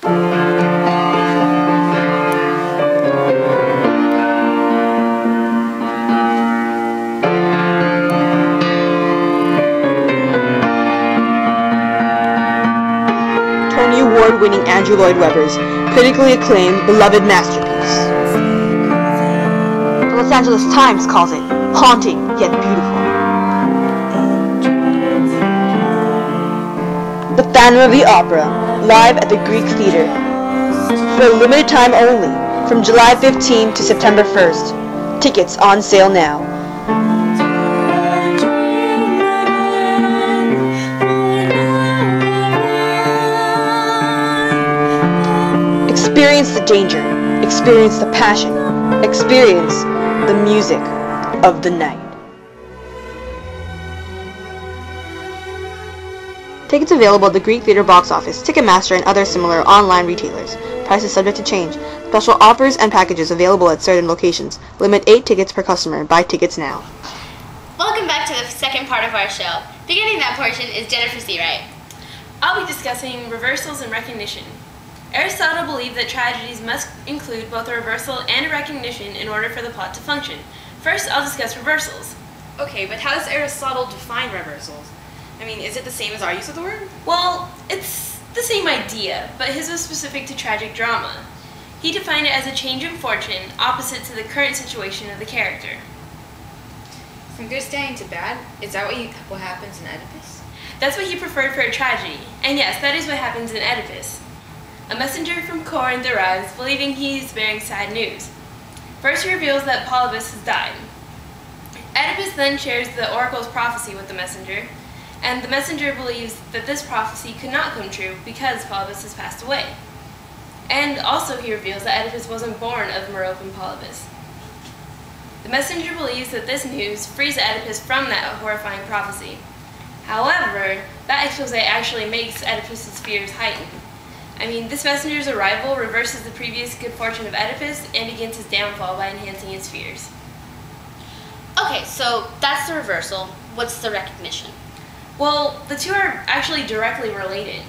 Award-winning Andrew Lloyd Webber's critically acclaimed, beloved masterpiece. The Los Angeles Times calls it haunting yet beautiful. The Phantom of the Opera, live at the Greek Theater. For a limited time only, from July 15 to September 1st. Tickets on sale now. Experience the danger, experience the passion, experience the music of the night. Tickets available at the Greek Theater box office, Ticketmaster, and other similar online retailers. Prices subject to change. Special offers and packages available at certain locations. Limit 8 tickets per customer. Buy tickets now. Welcome back to the second part of our show. Beginning that portion is Jennifer Seawright. I'll be discussing reversals and recognition. Aristotle believed that tragedies must include both a reversal and a recognition in order for the plot to function. First, I'll discuss reversals. Okay, but how does Aristotle define reversals? I mean, is it the same as our use of the word? Well, it's the same idea, but his was specific to tragic drama. He defined it as a change in fortune opposite to the current situation of the character. From good standing to bad? Is that what happens in Oedipus? That's what he preferred for a tragedy, and yes, that is what happens in Oedipus. A messenger from Corinth arrives, believing he is bearing sad news. First he reveals that Polybus has died. Oedipus then shares the oracle's prophecy with the messenger, and the messenger believes that this prophecy could not come true because Polybus has passed away. And also he reveals that Oedipus wasn't born of Merope and Polybus. The messenger believes that this news frees Oedipus from that horrifying prophecy. However, that expose actually makes Oedipus's fears heightened. I mean, this messenger's arrival reverses the previous good fortune of Oedipus and begins his downfall by enhancing his fears. Okay, so that's the reversal. What's the recognition? Well, the two are actually directly related.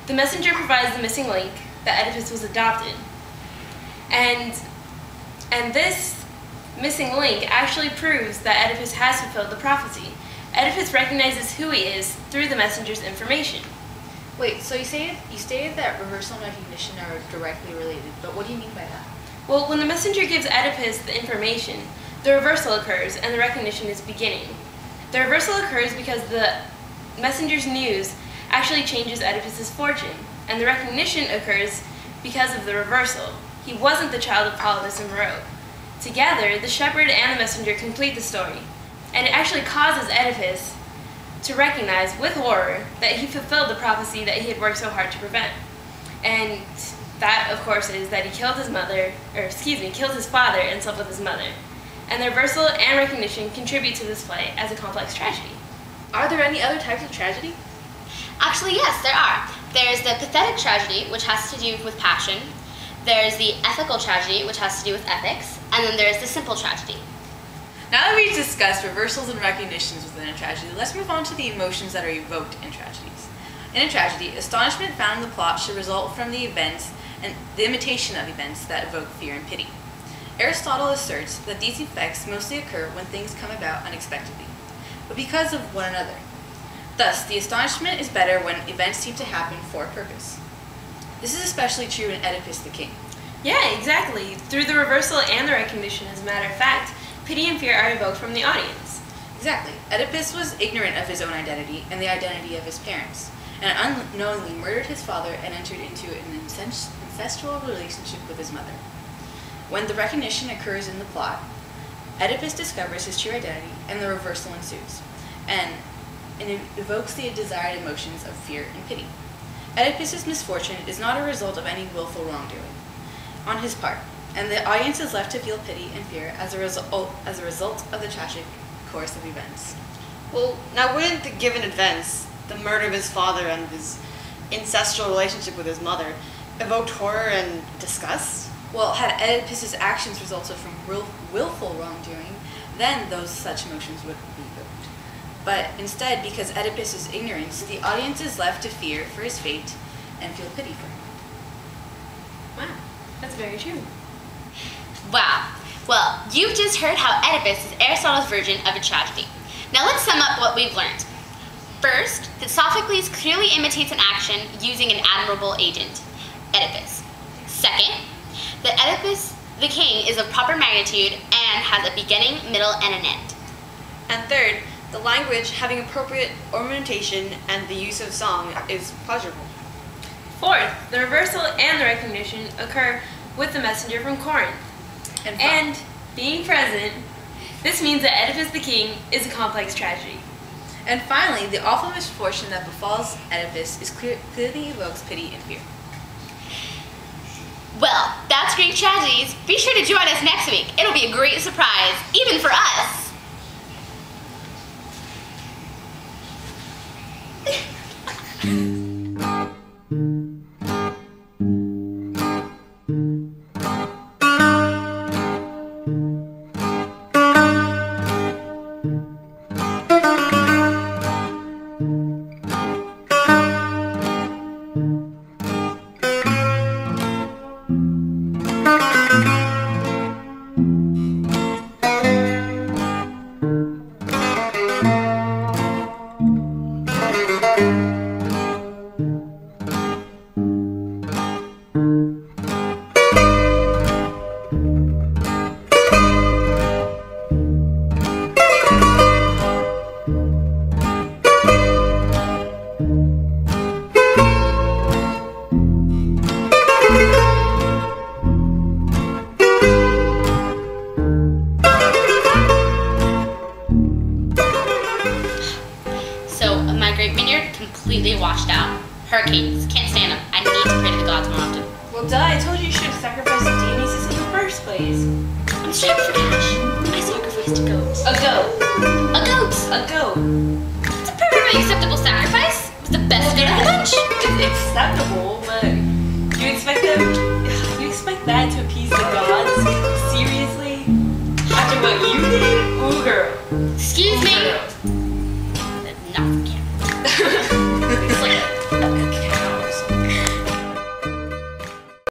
The messenger provides the missing link that Oedipus was adopted. And this missing link actually proves that Oedipus has fulfilled the prophecy. Oedipus recognizes who he is through the messenger's information. Wait, so you stated that reversal and recognition are directly related, but what do you mean by that? Well, when the messenger gives Oedipus the information, the reversal occurs and the recognition is beginning. The reversal occurs because the messenger's news actually changes Oedipus's fortune, and the recognition occurs because of the reversal. He wasn't the child of Polybus and Merope. Together, the shepherd and the messenger complete the story, and it actually causes Oedipus to recognize with horror that he fulfilled the prophecy that he had worked so hard to prevent. And that, of course, is that he killed his father and slept with his mother. And the reversal and recognition contribute to this play as a complex tragedy. Are there any other types of tragedy? Actually, yes, there are. There's the pathetic tragedy, which has to do with passion. There's the ethical tragedy, which has to do with ethics. And then there's the simple tragedy. Now that we've discussed reversals and recognitions within a tragedy, let's move on to the emotions that are evoked in tragedies. In a tragedy, astonishment found in the plot should result from the events and the imitation of events that evoke fear and pity. Aristotle asserts that these effects mostly occur when things come about unexpectedly, but because of one another. Thus, the astonishment is better when events seem to happen for a purpose. This is especially true in Oedipus the King. Yeah, exactly. Through the reversal and the recognition, as a matter of fact, pity and fear are evoked from the audience. Exactly. Oedipus was ignorant of his own identity and the identity of his parents, and unknowingly murdered his father and entered into an incestual relationship with his mother. When the recognition occurs in the plot, Oedipus discovers his true identity and the reversal ensues, and it evokes the desired emotions of fear and pity. Oedipus's misfortune is not a result of any willful wrongdoing on his part, and the audience is left to feel pity and fear as a result of the tragic course of events. Well, now wouldn't the given events, the murder of his father and his incestual relationship with his mother, evoked horror and disgust? Well, had Oedipus's actions resulted from willful wrongdoing, then those such emotions would be evoked. But instead, because Oedipus's ignorance, the audience is left to fear for his fate and feel pity for him. That's very true. Wow. Well, you've just heard how Oedipus is Aristotle's version of a tragedy. Now let's sum up what we've learned. First, that Sophocles clearly imitates an action using an admirable agent, Oedipus. Second, that Oedipus the king is of proper magnitude and has a beginning, middle, and an end. And third, the language having appropriate ornamentation and the use of song is pleasurable. Fourth, the reversal and the recognition occur with the messenger from Corinth. And being present, this means that Oedipus the king is a complex tragedy. And finally, the awful misfortune that befalls Oedipus clearly evokes pity and fear. Well, that's Greek tragedies. Be sure to join us next week. It'll be a great surprise, even for us. Completely washed out. Hurricanes. Can't stand them. I need to pray to the gods more often. Well, duh, I told you should have sacrificed to Dionysus in the first place. I'm strapped for cash. I sacrificed a goat. A goat. A goat! A goat. It's a perfectly acceptable sacrifice. It was the best goat of the bunch. It's acceptable, but you expect that to appease the gods? Seriously? After what you did? Ooh, girl. Excuse me? Girl. Not for cash.